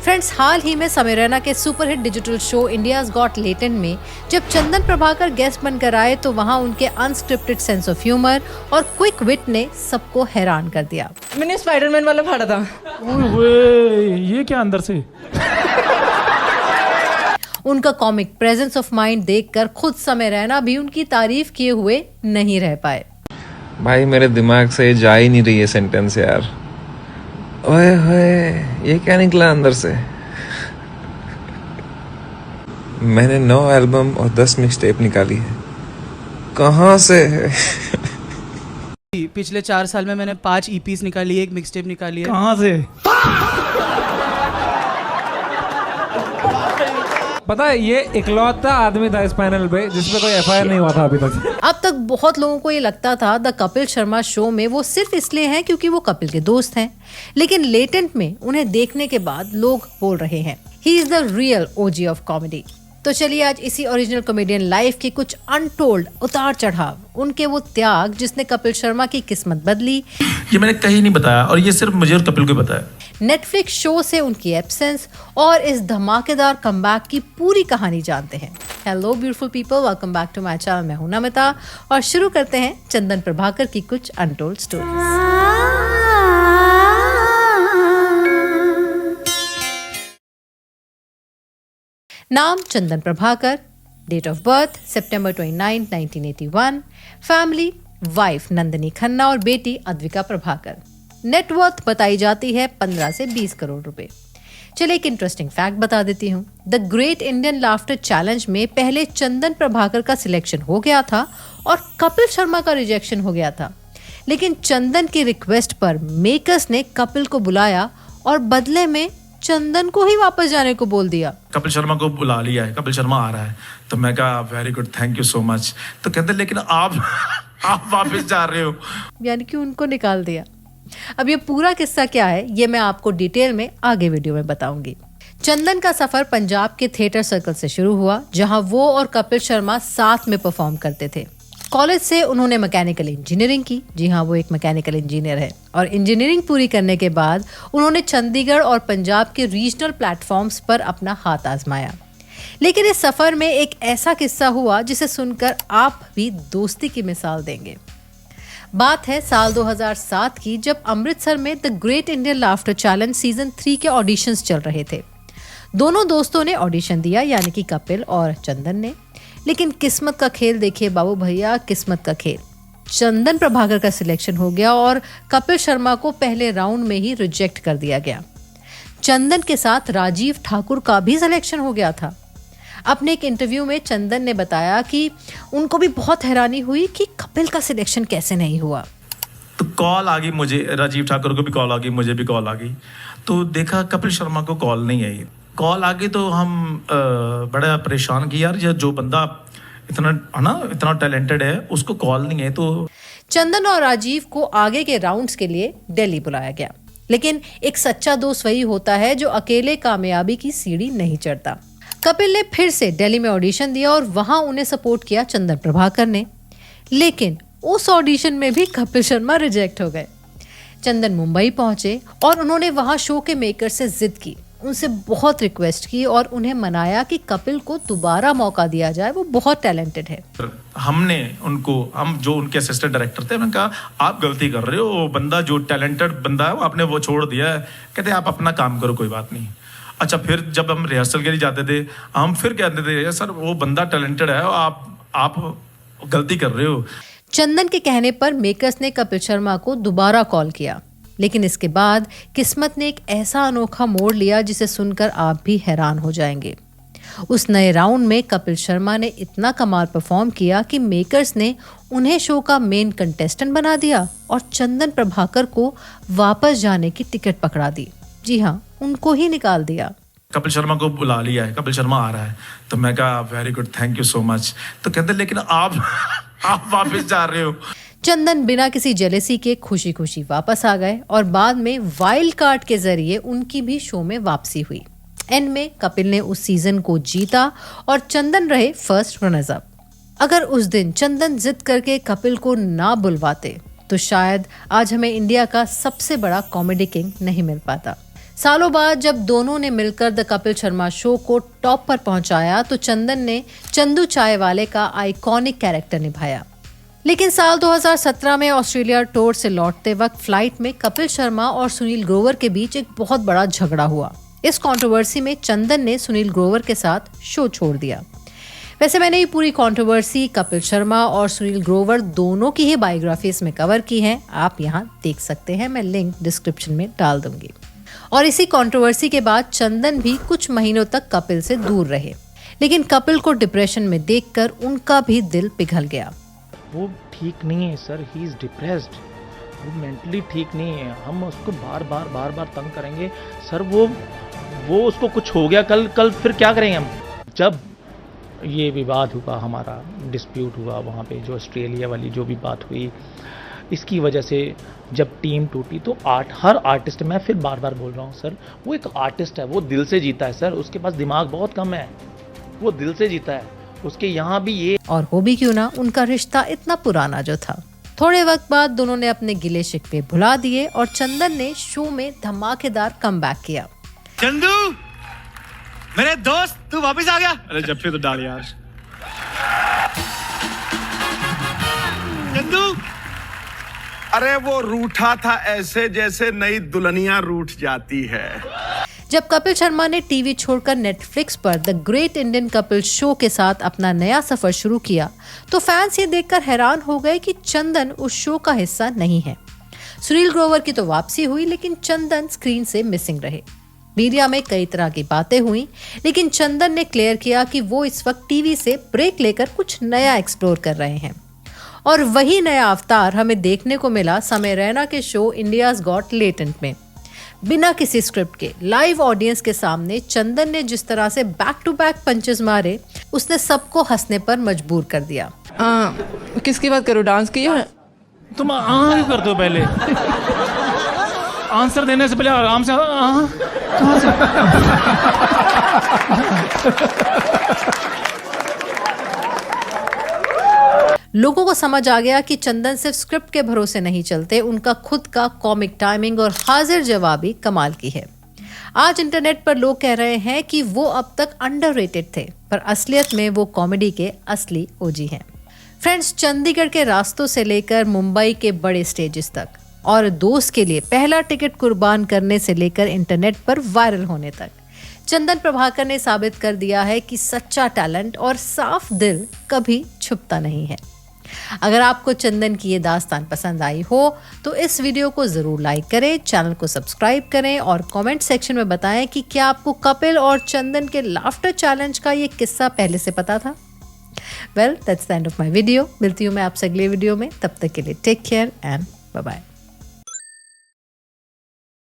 Friends, हाल ही में समय रैना के superhit digital show India's got latent में जब चंदन प्रभाकर गेस्ट बनकर आए तो वहां उनके अनस्क्रिप्टेड सेंस ऑफ ह्यूमर और क्विक विट ने सबको हैरान कर दिया। मैंने स्पाइडरमैन वाला फाड़ा था। ये क्या अंदर से? उनका कॉमिक प्रेजेंस ऑफ माइंड देखकर खुद समय रैना भी उनकी तारीफ किए हुए नहीं रह पाए। भाई मेरे दिमाग से जा ही नहीं रही है सेंटेंस यार। ओए होए, ये क्या निकला अंदर से? मैंने 9 एल्बम और 10 मिक्सटेप निकाली है, कहाँ से? पिछले 4 साल में मैंने 5 EPs निकाली है, 1 मिक्सटेप निकाली है। कहाँ से? पता है, ये इकलौता आदमी था इस पैनल पे जिसपे कोई FIR नहीं हुआ था अभी तक। अब तक बहुत लोगों को ये लगता था द कपिल शर्मा शो में वो सिर्फ इसलिए हैं क्योंकि वो कपिल के दोस्त हैं, लेकिन लेटेंट में उन्हें देखने के बाद लोग बोल रहे हैं he is the real OG of comedy. तो चलिए आज इसी ओरिजिनल कॉमेडियन लाइफ के कुछ अनटोल्ड उतार चढ़ाव, उनके वो त्याग जिसने कपिल शर्मा की किस्मत बदली, ये मैंने कहीं नहीं बताया और ये सिर्फ मुझे और कपिल को बताया। नेटफ्लिक्स शो से उनकी एब्सेंस और इस धमाकेदार कमबैक की पूरी कहानी जानते हैं। Hello beautiful people, welcome back to my channel. मैं हूं नमिता और शुरू करते हैं चंदन प्रभाकर की कुछ अनटोल्ड स्टोरीज। नाम Chandan Prabhakar, date of birth September 29, 1981, family wife Nandini Khanna और बेटी अद्विका प्रभाकर। नेटवर्थ बताई जाती है 15 से 20 करोड़ रुपए। चलिए एक इंटरेस्टिंग फैक्ट बता देती हूँ। The great Indian laughter challenge में पहले चंदन प्रभाकर का सिलेक्शन हो गया था और कपिल शर्मा का रिजेक्शन हो गया था, लेकिन चंदन की रिक्वेस्ट पर मेकर्स ने कपिल को बुलाया और बदले में चंदन को ही वापस जाने को बोल दिया। कपिल शर्मा को बुला लिया है, कपिल शर्मा आ रहा है, तो मैं कहा very good, thank you so much. तो कहते लेकिन आप वापस जा रहे हो, यानी कि उनको निकाल दिया। अब ये पूरा किस्सा क्या है ये मैं आपको डिटेल में आगे वीडियो में बताऊंगी। चंदन का सफर पंजाब के थिएटर सर्कल से शुरू हुआ, जहां वो और कपिल शर्मा साथ में परफॉर्म करते थे। कॉलेज से उन्होंने मैकेनिकल इंजीनियरिंग की। जी हाँ, वो एक मैकेनिकल इंजीनियर है। और इंजीनियरिंग पूरी करने के बाद उन्होंने चंडीगढ़ और पंजाब के रीजनल प्लेटफॉर्म्स पर अपना हाथ आजमाया। लेकिन इस सफर में एक ऐसा किस्सा हुआ जिसे सुनकर आप भी दोस्ती की मिसाल देंगे। बात है साल 2007 की, जब अमृतसर में the great Indian laughter challenge season 3 के ऑडिशंस चल रहे थे। दोनों दोस्तों ने ऑडिशन दिया, यानी कि कपिल और चंदन ने। लेकिन किस्मत का खेल देखिए बाबू भैया, किस्मत का खेल। चंदन प्रभाकर का सिलेक्शन हो गया और कपिल शर्मा को पहले राउंड में ही रिजेक्ट कर दिया गया। चंदन के साथ राजीव ठाकुर का भी सिलेक्शन हो गया था। अपने एक इंटरव्यू में चंदन ने बताया कि उनको भी बहुत हैरानी हुई कि कपिल का सिलेक्शन कैसे नहीं हुआ। तो कॉल आ गई मुझे, राजीव ठाकुर को भी कॉल आ गई, मुझे भी कॉल आ गई। तो देखा कपिल शर्मा को कॉल नहीं आई। कॉल आ गई तो हम बड़ा परेशान कि यार जो बंदा इतना टैलेंटेड है उसको कॉल नहीं है। तो चंदन और राजीव को आगे के राउंड्स के लिए दिल्ली बुलाया गया। लेकिन एक सच्चा दोस्त वही होता है जो अकेले कामयाबी की सीढ़ी नहीं चढ़ता। कपिल ने फिर से दिल्ली में ऑडिशन दिया और वहां उन्हें सपोर्ट किया चंदन प्रभाकर ने। लेकिन उस ऑडिशन में भी कपिल शर्मा रिजेक्ट हो गए। चंदन मुंबई पहुंचे और उन्होंने वहां शो के मेकर से जिद की, उनसे बहुत रिक्वेस्ट की और उन्हें मनाया कि कपिल को दोबारा मौका दिया जाए, वो बहुत टैलेंटेड है। हम जो उनके असिस्टेंट डायरेक्टर थे, मैंने कहा आप गलती कर रहे हो, बंदा जो टैलेंटेड बंदा है वो आपने वो छोड़ दिया है। कहते आप अपना काम करो, कोई बात नहीं। अच्छा, फिर जब हम रिहर्सल के लिए जाते थे हम फिर कहते थे सर वो बंदा टैलेंटेड है, आप गलती कर रहे हो। चंदन के कहने पर मेकर्स ने कपिल शर्मा को दोबारा कॉल किया, लेकिन इसके बाद किस्मत ने एक ऐसा अनोखा मोड़ लिया जिसे सुनकर आप भी हैरान हो जाएंगे। उस नए राउंड में कपिल शर्मा ने इतना कमाल परफॉर्म किया कि मेकर्स ने उन्हें शो का मेन कंटेस्टेंट बना दिया और चंदन प्रभाकर को वापस जाने की टिकट पकड़ा दी। जी हाँ, उनको ही निकाल दिया। कपिल शर्मा को बुला लिया है, कपिल शर्मा आ रहा है, तो मैं कहा very good, thank you so much. तो कहते लेकिन आप वापस जा रहे हो। चंदन बिना किसी जेलेसी के खुशी खुशी वापस आ गए और बाद में वाइल्ड कार्ड के जरिए उनकी भी शो में वापसी हुई। एंड में कपिल ने उस सीजन को जीता और चंदन रहे फर्स्ट रनर्स अप। अगर उस दिन चंदन जिद करके कपिल को ना बुलवाते तो शायद आज हमें इंडिया का सबसे बड़ा कॉमेडी किंग नहीं मिल पाता। सालों बाद जब दोनों ने मिलकर द कपिल शर्मा शो को टॉप पर पहुंचाया तो चंदन ने चंदू चाय वाले का आइकॉनिक कैरेक्टर निभाया। लेकिन साल 2017 में ऑस्ट्रेलिया टूर से लौटते वक्त फ्लाइट में कपिल शर्मा और सुनील ग्रोवर के बीच एक बहुत बड़ा झगड़ा हुआ। इस कंट्रोवर्सी में चंदन ने सुनील ग्रोवर के साथ शो छोड़ दिया। वैसे मैंने ये पूरी कंट्रोवर्सी कपिल शर्मा और सुनील ग्रोवर दोनों की ही बायोग्राफीज में कवर की है, आप यहाँ देख सकते हैं, मैं लिंक डिस्क्रिप्शन में डाल दूंगी। और इसी कंट्रोवर्सी के बाद चंदन भी कुछ महीनों तक कपिल से दूर रहे, लेकिन कपिल को डिप्रेशन में देखकर उनका भी दिल पिघल गया। वो ठीक नहीं है सर, ही इज़ डिप्रेस्ड, वो मेंटली ठीक नहीं है। हम उसको बार बार तंग करेंगे सर, वो उसको कुछ हो गया कल फिर क्या करेंगे हम। जब ये विवाद हुआ, हमारा डिस्प्यूट हुआ वहाँ पे, जो ऑस्ट्रेलिया वाली जो भी बात हुई, इसकी वजह से जब टीम टूटी तो हर आर्टिस्ट, मैं फिर बार बोल रहा हूँ सर, वो एक आर्टिस्ट है, वो दिल से जीता है सर, उसके पास दिमाग बहुत कम है, वो दिल से जीता है। उसके यहाँ भी ये, और हो भी क्यों ना, उनका रिश्ता इतना पुराना जो था। थोड़े वक्त बाद दोनों ने अपने गिले शिकवे भुला दिए और चंदन ने शो में धमाकेदार कमबैक किया। चंदू मेरे दोस्त, तू वापस आ गया। अरे जब फिर तो डाल यार। चंदू, अरे वो रूठा था ऐसे जैसे नई दुल्हनियां रूठ जाती है। जब कपिल शर्मा ने टीवी छोड़कर नेटफ्लिक्स पर the great Indian Kapil show के साथ अपना नया सफर शुरू किया तो फैंस ये देखकर हैरान हो गए कि चंदन उस शो का हिस्सा नहीं है। सुनील ग्रोवर की तो वापसी हुई, लेकिन चंदन स्क्रीन से मिसिंग रहे। मीडिया में कई तरह की बातें हुई, लेकिन चंदन ने क्लियर किया कि वो इस वक्त टीवी से ब्रेक लेकर कुछ नया एक्सप्लोर कर रहे हैं। और वही नया अवतार हमें देखने को मिला समय रैना के शो इंडियाज गॉट लेटेंट में। बिना किसी स्क्रिप्ट के लाइव ऑडियंस के सामने चंदन ने जिस तरह से बैक टू बैक पंचेस मारे, उसने सबको हंसने पर मजबूर कर दिया। किसकी बात करो, डांस की या तुम क्यों करते हो? पहले आंसर देने से पहले आराम से कहाँ से? लोगों को समझ आ गया कि चंदन सिर्फ स्क्रिप्ट के भरोसे नहीं चलते, उनका खुद का कॉमिक टाइमिंग और हाजिर जवाबी कमाल की है। आज इंटरनेट पर लोग कह रहे हैं कि वो अब तक अंडररेटेड थे, पर असलियत में वो कॉमेडी के असली ओजी हैं। फ्रेंड्स, चंडीगढ़ के रास्तों से लेकर मुंबई के बड़े स्टेजेस तक और दोस्त के लिए पहला टिकट कुर्बान करने से लेकर इंटरनेट पर वायरल होने तक, चंदन प्रभाकर ने साबित कर दिया है कि सच्चा टैलेंट और साफ दिल कभी छुपता नहीं है। अगर आपको चंदन की ये दास्तान पसंद आई हो तो इस वीडियो को जरूर लाइक करें, चैनल को सब्सक्राइब करें और कमेंट सेक्शन में बताएं कि क्या आपको कपिल और चंदन के लाफ्टर चैलेंज का ये किस्सा पहले से पता था। Well, that's the end of my video. मिलती हूँ मैं आपसे अगले वीडियो में, तब तक के लिए take care and bye bye.